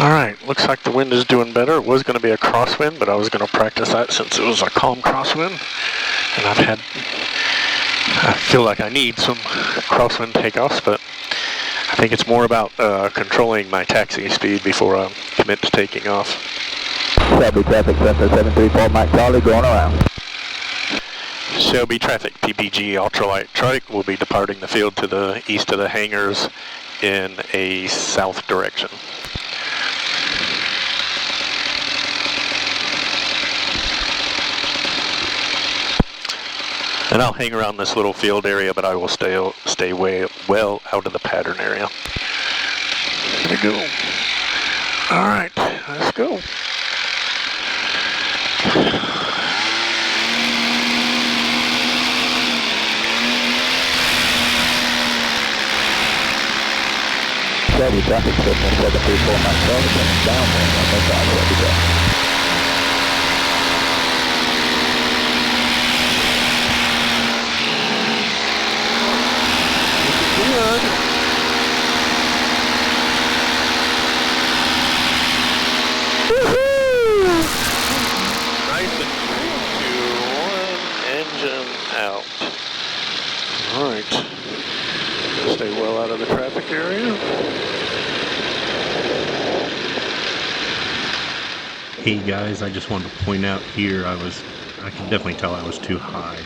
Alright, looks like the wind is doing better. It was going to be a crosswind, but I was going to practice that since it was a calm crosswind. And I feel like I need some crosswind takeoffs, but I think it's more about controlling my taxi speed before I commit to taking off. Shelby traffic, Cessna 734 Mike Charlie going around. Shelby traffic, PPG ultralight trike will be departing the field to the east of the hangars in a south direction. And I'll hang around this little field area, but I will stay well out of the pattern area. There we go. All right, let's go. Shelby traffic, Cessna 734 Mike Charlie coming downwind on the side of the traffic. Good. Woohoo! Nice and 3, 2, 1, engine out. Alright. Stay well out of the traffic area. Hey guys, I just wanted to point out here, I can definitely tell I was too high.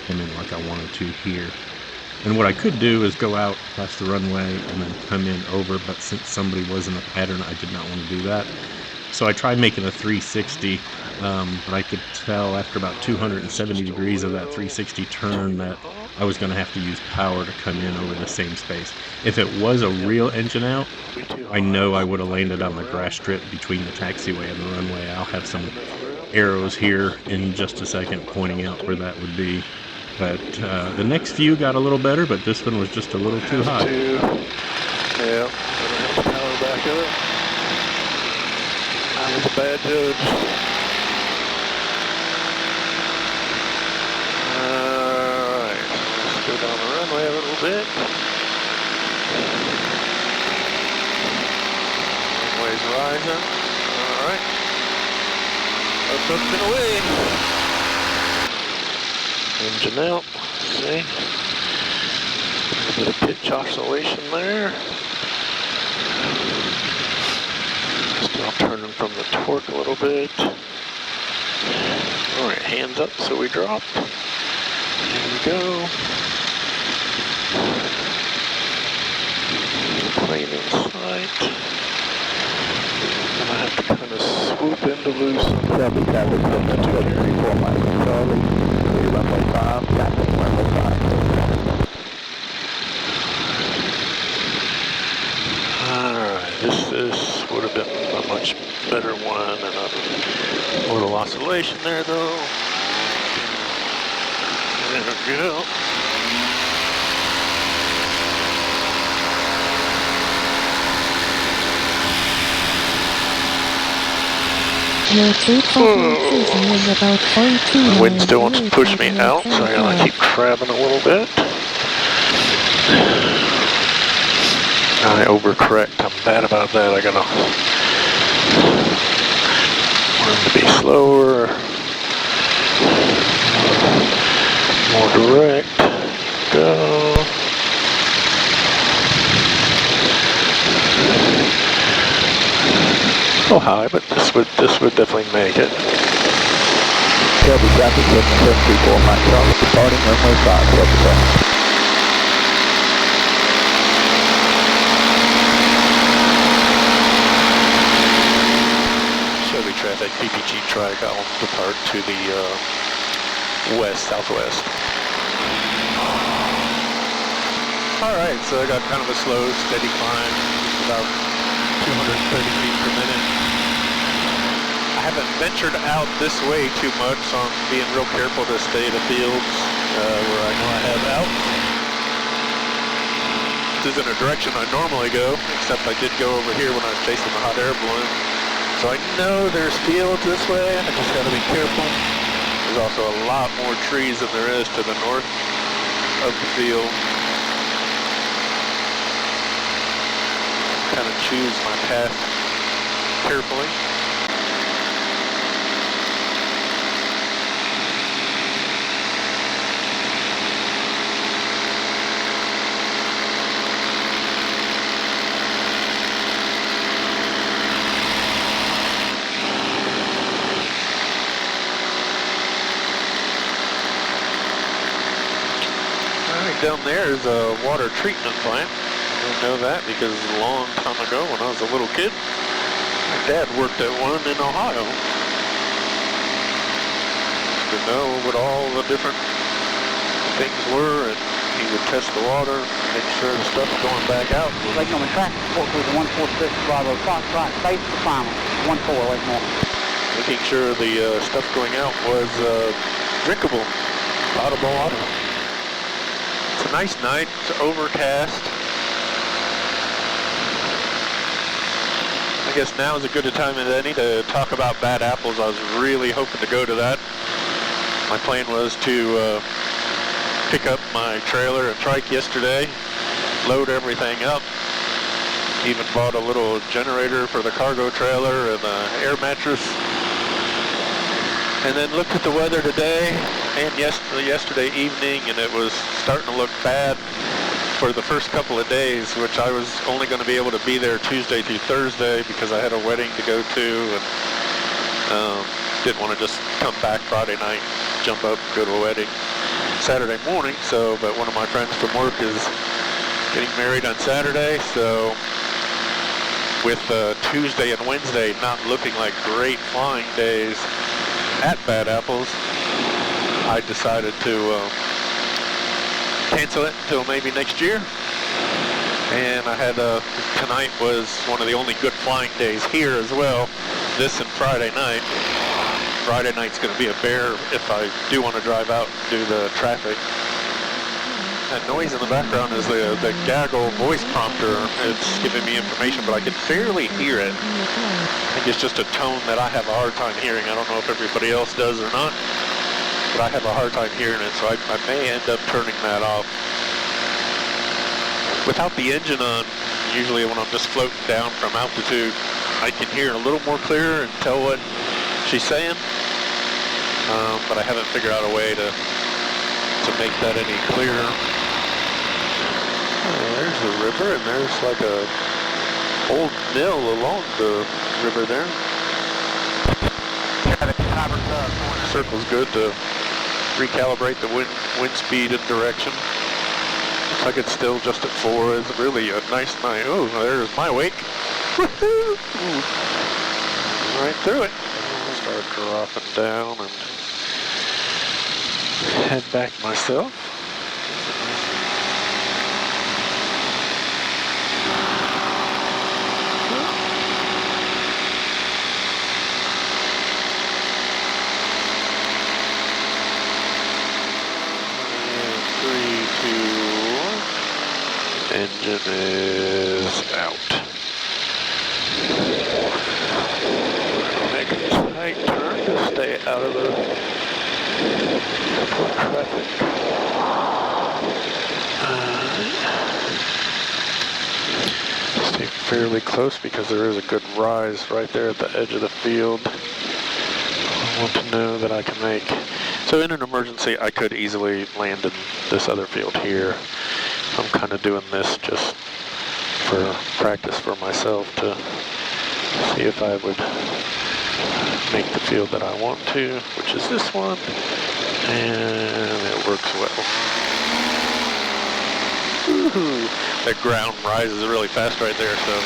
Came in like I wanted to here. And what I could do is go out past the runway and then come in over, but since somebody was in the pattern, I did not want to do that. So I tried making a 360, but I could tell after about 270 degrees of that 360 turn that I was going to have to use power to come in over the same space. If it was a real engine out, I know I would have landed on the grass strip between the taxiway and the runway. I'll have some arrows here in just a second pointing out where that would be. But the next few got a little better, but this one was just a little too high. Yeah, power back up. I was a bad judge. Alright, let's go down the runway a little bit. Runway's rising. Alright. Up and away. Engine out, see? A bit of pitch oscillation there. Still turning from the torque a little bit. Alright, hands up so we drop. There we go. Plane in sight. And I have to kind of swoop into loose. Shelby traffic, Cessna 734 Mike Charlie. Runway 5, tapping runway 5. Alright, this would have been a much better one, and a little oscillation there though. There we go. Your takeoff season is about 0.2. The wind still wants to push me out, so I gotta keep crabbing a little bit. I overcorrect. I'm bad about that. I gotta learn to be slower, more direct. Go. Oh, high, but this would definitely make it. Shelby traffic, Cessna 734 Mike Charlie, departing runway 5, Shelby traffic. Shelby traffic, PPG Trike, I'll depart to the southwest. Alright, so I got kind of a slow, steady climb, about 230 feet per minute. I haven't ventured out this way too much, so I'm being real careful to stay to fields where I know I have out. This isn't a direction I normally go, except I did go over here when I was chasing the hot air balloon. So I know there's fields this way, I just gotta be careful. There's also a lot more trees than there is to the north of the field. Kind of choose my path carefully. Down there is a water treatment plant. I didn't know that because a long time ago when I was a little kid, my dad worked at one in Ohio. To know what all the different things were, and he would test the water, make sure the stuff going back out. Lakeland traffic report to the 146 Bravo Foxtrot, face the final, 14 away from Making sure the stuff going out was drinkable, potable water. It's a nice night, it's overcast. I guess now is as good a time as any to talk about bad apples. I was really hoping to go to that. My plan was to pick up my trailer and trike yesterday, load everything up, even bought a little generator for the cargo trailer and an air mattress. And then looked at the weather today and yesterday evening, and it was starting to look bad for the first couple of days, which I was only going to be able to be there Tuesday through Thursday because I had a wedding to go to, and didn't want to just come back Friday night, jump up, go to a wedding Saturday morning. So, but one of my friends from work is getting married on Saturday, so with Tuesday and Wednesday not looking like great flying days at Bad Apples, I decided to cancel it until maybe next year. And I had tonight was one of the only good flying days here as well, this and Friday night. Friday night's going to be a bear if I do want to drive out and do the traffic. That noise in the background is the gaggle voice prompter. It's giving me information, but I can barely hear it. I think it's just a tone that I have a hard time hearing. I don't know if everybody else does or not, but I have a hard time hearing it, so I may end up turning that off. Without the engine on, usually when I'm just floating down from altitude, I can hear a little more clear and tell what she's saying, but I haven't figured out a way to make that any clearer. There's the river, and there's like a old mill along the river there. Circle's good to recalibrate the wind speed and direction. Looks like it's still just at 4. It's really a nice night. Oh, there's my wake. Woohoo! Right through it. I'll start dropping down and head back myself. Engine is out. Make a tight turn to stay out of the airport traffic. Stay fairly close because there is a good rise right there at the edge of the field. I want to know that I can make. So in an emergency, I could easily land in this other field here. I'm kind of doing this just for practice for myself to see if I would make the field that I want to, which is this one, and it works well. Woohoo! That ground rises really fast right there, so.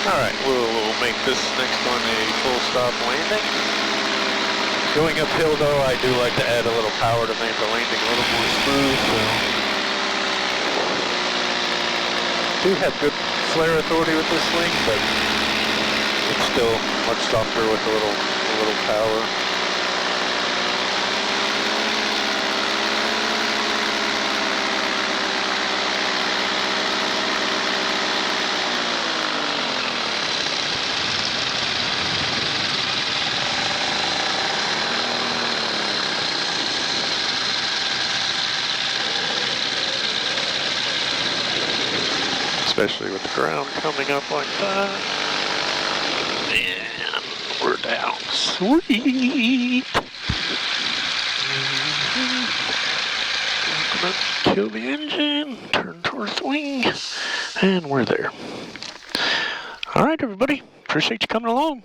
Alright, we'll make this next one a full stop landing. Going uphill though, I do like to add a little power to make the landing a little more smooth. So. Do have good flare authority with this wing, but it's still much softer with a little power. especially with the ground coming up like that. And we're down. Sweet. We're gonna kill the engine, turn towards the wing, and we're there. All right, everybody. Appreciate you coming along.